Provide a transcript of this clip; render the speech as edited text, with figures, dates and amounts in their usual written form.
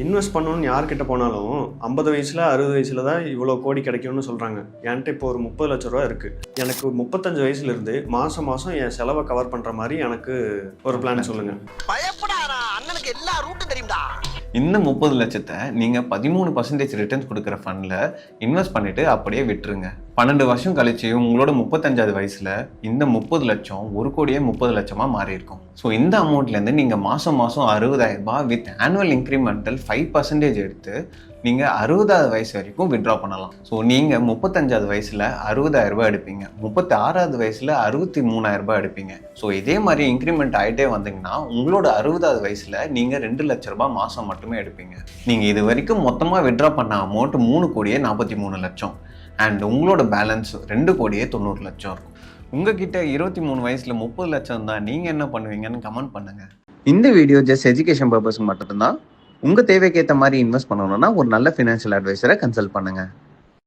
Invest பண்ணணும்னு யார்கிட்ட போனாலும் 50 வயசுல 60 வயசுல தான் இவ்வளோ கோடி கிடைக்கும்னு சொல்கிறாங்க. என்கிட்ட இப்போ ஒரு 30 லட்ச ரூபா இருக்குது. எனக்கு 35 வயசுலேருந்து மாதம் மாதம் என் செலவை கவர் பண்ணுற மாதிரி எனக்கு ஒரு பிளான் சொல்லுங்கள். பயப்படாதா, அண்ணனுக்கு எல்லா ரூட்டும் தெரியும்டா. இந்த 30 லட்சத்தை நீங்கள் 13% ரிட்டர்ன்ஸ் கொடுக்குற ஃபண்டில் இன்வெஸ்ட் பண்ணிவிட்டு அப்படியே விட்டுருங்க. 12 வருஷம் கழிச்சு உங்களோட 35வது வயசில் இந்த 30 லட்சம் 1 கோடியே 30 லட்சமாக மாறி இருக்கும். ஸோ இந்த அமௌண்ட்லேருந்து நீங்கள் மாதம் 60,000 ரூபாய் வித் ஆனுவல் இன்க்ரிமெண்டல் 5% எடுத்து நீங்கள் 60வது வயசு வரைக்கும் வித்ட்ரா பண்ணலாம். ஸோ நீங்கள் 35வது வயசில் 60,000 ரூபாய் எடுப்பீங்க, 36வது வயசில் 63,000 ரூபாய் எடுப்பீங்க. ஸோ இதே மாதிரி இன்க்ரிமெண்ட் ஆகிட்டே வந்தீங்கன்னா உங்களோட 60வது வயசில் நீங்கள் 2 லட்ச ரூபாய் மாதம் மட்டுமே எடுப்பீங்க. நீங்கள் இது வரைக்கும் மொத்தமாக வித்ட்ரா பண்ண அமௌண்ட் 3 கோடியே 43 லட்சம் அண்ட் உங்களோட பேலன்ஸ் 2 கோடியே 90 லட்சம் இருக்கும். உங்ககிட்ட 23 வயசில் 30 லட்சம் தான், நீங்கள் என்ன பண்ணுவீங்கன்னு கமெண்ட் பண்ணுங்கள். இந்த வீடியோ ஜஸ்ட் எஜுகேஷன் பர்பஸ்க்கு மட்டும்தான். உங்கள் தேவைக்கு ஏற்ற மாதிரி இன்வெஸ்ட் பண்ணணும்னா ஒரு நல்ல ஃபினான்ஷியல் அட்வைசரை கன்சல்ட் பண்ணுங்கள்.